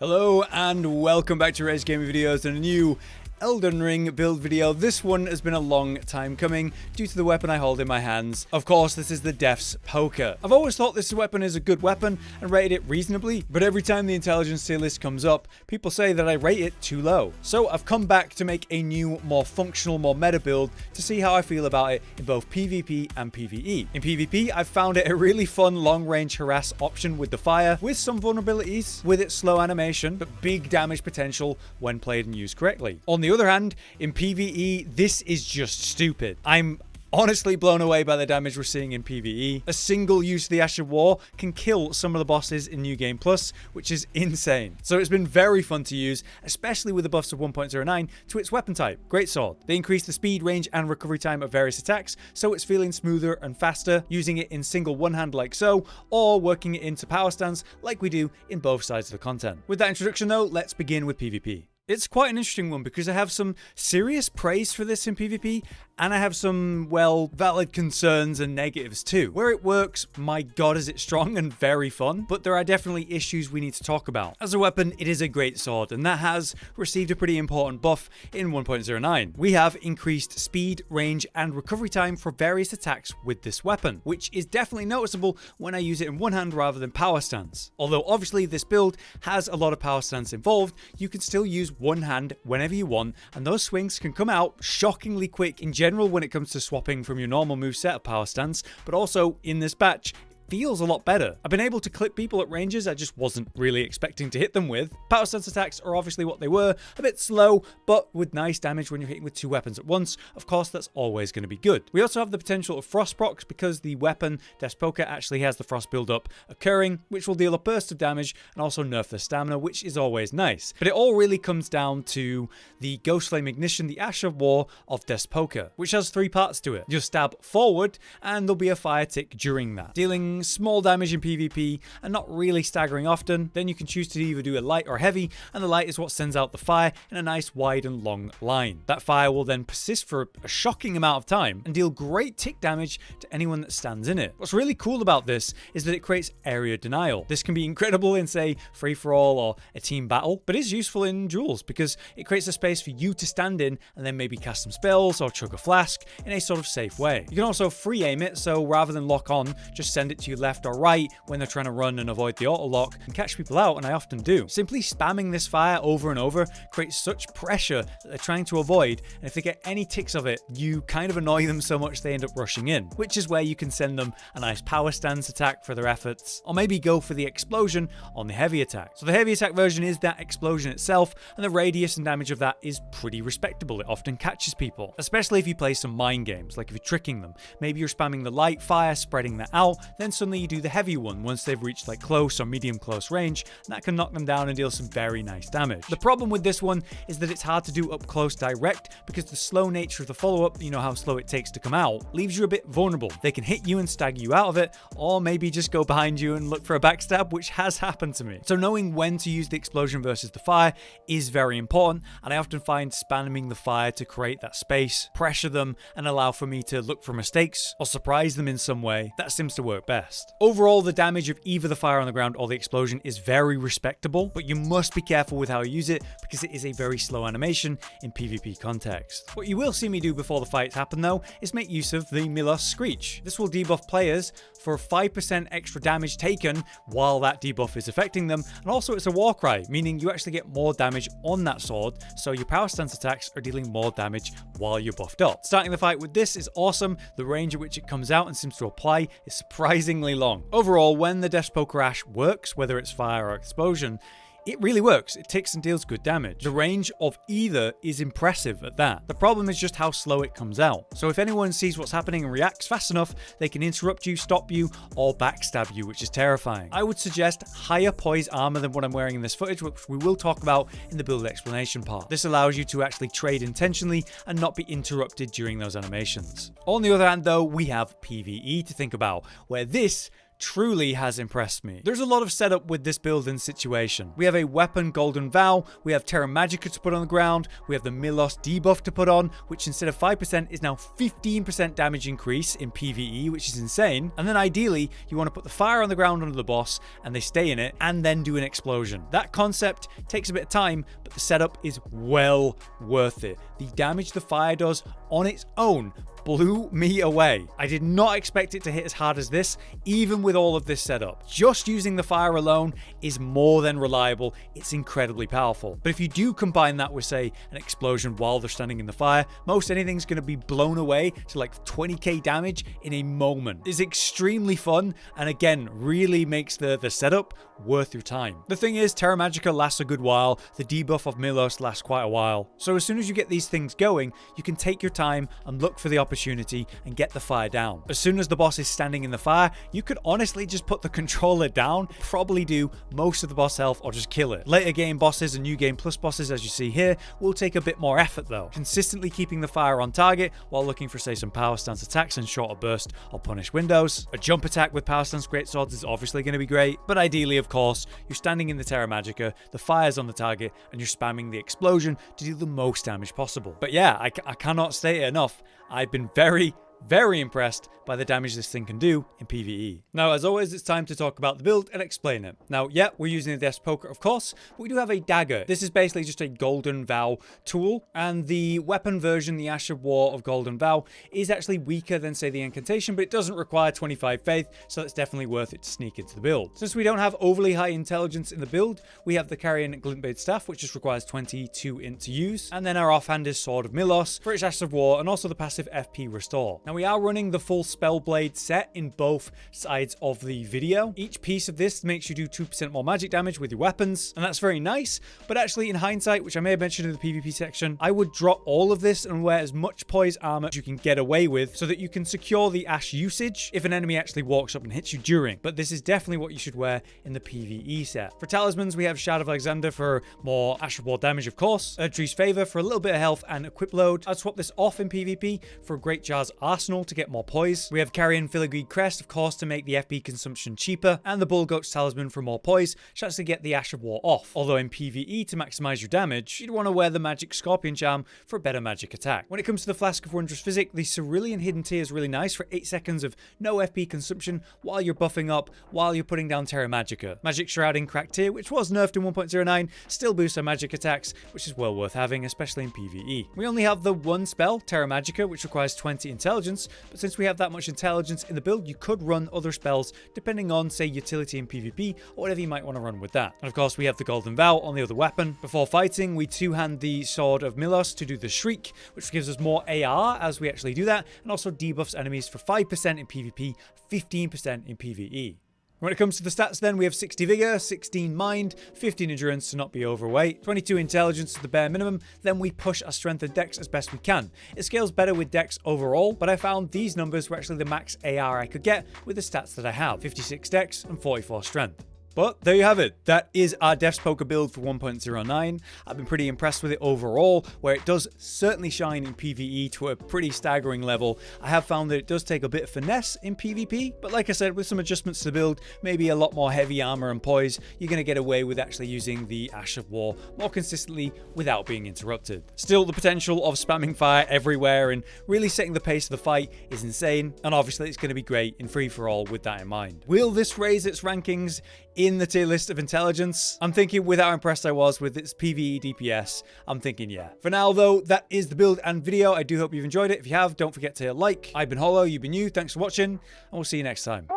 Hello and welcome back to RageGamingVideos and a new Elden Ring build video. This one has been a long time coming due to the weapon I hold in my hands. Of course, this is the Death's Poker. I've always thought this weapon is a good weapon and rated it reasonably, but every time the intelligence tier list comes up, people say that I rate it too low. So I've come back to make a new, more functional, more meta build to see how I feel about it in both PvP and PvE. In PvP, I've found it a really fun long-range harass option with the fire, with some vulnerabilities, with its slow animation, but big damage potential when played and used correctly. On the other hand, in PvE, this is just stupid. I'm honestly blown away by the damage we're seeing in PvE. A single use of the Ash of War can kill some of the bosses in New Game Plus, which is insane. So it's been very fun to use, especially with the buffs of 1.09 to its weapon type, Greatsword. They increase the speed, range, and recovery time of various attacks, so it's feeling smoother and faster, using it in single one hand like so, or working it into power stance like we do in both sides of the content. With that introduction though, let's begin with PvP. It's quite an interesting one because I have some serious praise for this in PvP, and I have some, well, valid concerns and negatives too. Where it works, my god is it strong and very fun, but there are definitely issues we need to talk about. As a weapon, it is a great sword, and that has received a pretty important buff in 1.09. We have increased speed, range, and recovery time for various attacks with this weapon, which is definitely noticeable when I use it in one hand rather than power stance. Although obviously this build has a lot of power stance involved, you can still use one hand whenever you want, and those swings can come out shockingly quick in general when it comes to swapping from your normal moveset of power stance, but also in this batch, feels a lot better. I've been able to clip people at ranges I just wasn't really expecting to hit them with. Power stance attacks are obviously what they were, a bit slow, but with nice damage when you're hitting with two weapons at once. Of course, that's always going to be good. We also have the potential of frost procs because the weapon, Death's Poker, actually has the frost build-up occurring, which will deal a burst of damage and also nerf the stamina, which is always nice. But it all really comes down to the Ghostflame ignition, the Ash of War of Death's Poker, which has three parts to it. You'll stab forward, and there'll be a fire tick during that, dealing small damage in PvP and not really staggering often. Then you can choose to either do a light or heavy, and the light is what sends out the fire in a nice wide and long line. That fire will then persist for a shocking amount of time and deal great tick damage to anyone that stands in it. What's really cool about this is that it creates area denial. This can be incredible in, say, free-for-all or a team battle, but is useful in duels because it creates a space for you to stand in and then maybe cast some spells or chug a flask in a sort of safe way. You can also free aim it, so rather than lock on, just send it to your left or right when they're trying to run and avoid the auto lock and catch people out, and I often do. Simply spamming this fire over and over creates such pressure that they're trying to avoid, and if they get any ticks of it, you kind of annoy them so much they end up rushing in, which is where you can send them a nice power stance attack for their efforts, or maybe go for the explosion on the heavy attack. So the heavy attack version is that explosion itself, and the radius and damage of that is pretty respectable. It often catches people, especially if you play some mind games, like if you're tricking them. Maybe you're spamming the light fire, spreading that out, then suddenly you do the heavy one once they've reached like close or medium close range, and that can knock them down and deal some very nice damage. The problem with this one is that it's hard to do up close direct because the slow nature of the follow-up, you know how slow it takes to come out, leaves you a bit vulnerable. They can hit you and stagger you out of it, or maybe just go behind you and look for a backstab, which has happened to me. So knowing when to use the explosion versus the fire is very important, and I often find spamming the fire to create that space, pressure them, and allow for me to look for mistakes or surprise them in some way. That seems to work best. Overall, the damage of either the fire on the ground or the explosion is very respectable, but you must be careful with how you use it because it is a very slow animation in PvP context. What you will see me do before the fights happen though is make use of the Milos Screech. This will debuff players for 5% extra damage taken while that debuff is affecting them, and also it's a war cry, meaning you actually get more damage on that sword, so your power stance attacks are dealing more damage while you're buffed up. Starting the fight with this is awesome. The range at which it comes out and seems to apply is surprisingly long. Overall, when the Death's Poker Ash works, whether it's fire or explosion, it really works. It ticks and deals good damage. The range of either is impressive at that. The problem is just how slow it comes out. So if anyone sees what's happening and reacts fast enough, they can interrupt you, stop you, or backstab you, which is terrifying. I would suggest higher poise armor than what I'm wearing in this footage, which we will talk about in the build explanation part. This allows you to actually trade intentionally and not be interrupted during those animations. On the other hand though, we have PvE to think about, where this truly has impressed me. There's a lot of setup with this build and situation. We have a weapon Golden Vow, we have Terra Magica to put on the ground, we have the Milos debuff to put on, which instead of 5% is now 15% damage increase in PvE, which is insane. And then ideally, you want to put the fire on the ground under the boss, and they stay in it, and then do an explosion. That concept takes a bit of time, but the setup is well worth it. The damage the fire does on its own blew me away. I did not expect it to hit as hard as this, even with all of this setup. Just using the fire alone is more than reliable. It's incredibly powerful. But if you do combine that with, say, an explosion while they're standing in the fire, most anything's going to be blown away to like 20k damage in a moment. It's extremely fun, and again, really makes the setup worth your time. The thing is, Terra Magica lasts a good while, the debuff of Milos lasts quite a while. So as soon as you get these things going, you can take your time and look for the opportunity and get the fire down. As soon as the boss is standing in the fire, you could honestly just put the controller down, probably do most of the boss health or just kill it. Later game bosses and new game plus bosses, as you see here, will take a bit more effort though. Consistently keeping the fire on target while looking for, say, some power stance attacks and shorter burst or punish windows. A jump attack with power stance greatswords is obviously going to be great, but ideally, of course, you're standing in the Terra Magica, the fire's on the target, and you're spamming the explosion to do the most damage possible. But yeah, I cannot state it enough. I've been very impressed by the damage this thing can do in PvE. Now, as always, it's time to talk about the build and explain it. Now, yeah, we're using the Death's Poker, of course, but we do have a dagger. This is basically just a Golden Vow tool, and the weapon version, the Ash of War of Golden Vow, is actually weaker than, say, the incantation, but it doesn't require 25 faith, so it's definitely worth it to sneak into the build. Since we don't have overly high intelligence in the build, we have the Carrion Glintblade Staff, which just requires 22 int to use, and then our offhanded Sword of Milos for its Ash of War, and also the passive FP Restore. Now, we are running the full Spellblade set in both sides of the video. Each piece of this makes you do 2% more magic damage with your weapons, and that's very nice, but actually in hindsight, which I may have mentioned in the PvP section, I would drop all of this and wear as much poise armor as you can get away with so that you can secure the Ash usage if an enemy actually walks up and hits you during, but this is definitely what you should wear in the PvE set. For talismans, we have Shard of Alexander for more Ash of War damage, of course, Erdtree's Favor for a little bit of health and equip load. I'd swap this off in PvP for Great Jar's Arsenal to get more poise. We have Carrion Filigree Crest, of course, to make the FP consumption cheaper, and the Bullgoat's Talisman for more poise, which actually get the Ash of War off. Although in PvE, to maximize your damage, you'd want to wear the Magic Scorpion Charm for a better magic attack. When it comes to the Flask of Wondrous Physic, the Cerulean Hidden Tear is really nice for 8 seconds of no FP consumption while you're buffing up, while you're putting down Terra Magica. Magic Shrouding Cracked Tear, which was nerfed in 1.09, still boosts our magic attacks, which is well worth having, especially in PvE. We only have the one spell, Terra Magica, which requires 20 intelligence, but since we have that much intelligence in the build, you could run other spells depending on, say, utility in PvP or whatever you might want to run with that. And of course, we have the Golden Vow on the other weapon. Before fighting, we two-hand the Sword of Milos to do the Shriek, which gives us more AR as we actually do that, and also debuffs enemies for 5% in PvP, 15% in PvE. When it comes to the stats then, we have 60 Vigor, 16 Mind, 15 Endurance to not be overweight, 22 Intelligence to the bare minimum, then we push our Strength and Dex as best we can. It scales better with Dex overall, but I found these numbers were actually the max AR I could get with the stats that I have, 56 Dex and 44 Strength. But there you have it. That is our Death's Poker build for 1.09. I've been pretty impressed with it overall, where it does certainly shine in PvE to a pretty staggering level. I have found that it does take a bit of finesse in PvP, but like I said, with some adjustments to the build, maybe a lot more heavy armor and poise, you're going to get away with actually using the Ash of War more consistently without being interrupted. Still, the potential of spamming fire everywhere and really setting the pace of the fight is insane, and obviously it's going to be great in free-for-all with that in mind. Will this raise its rankings in the tier list of intelligence? I'm thinking with how impressed I was with its PvE DPS, I'm thinking yeah. For now though, that is the build and video. I do hope you've enjoyed it. If you have, don't forget to hit like. I've been Hollow, you've been you. Thanks for watching, and we'll see you next time.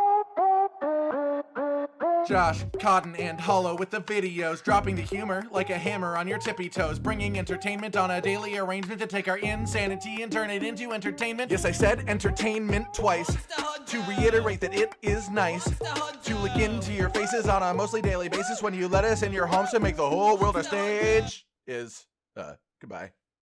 Josh, Cotton, and Hollow with the videos, dropping the humor like a hammer on your tippy toes, bringing entertainment on a daily arrangement to take our insanity and turn it into entertainment. Yes, I said entertainment twice, to reiterate that it is nice to look into your faces on a mostly daily basis when you let us in your homes to make the whole world a stage. Goodbye.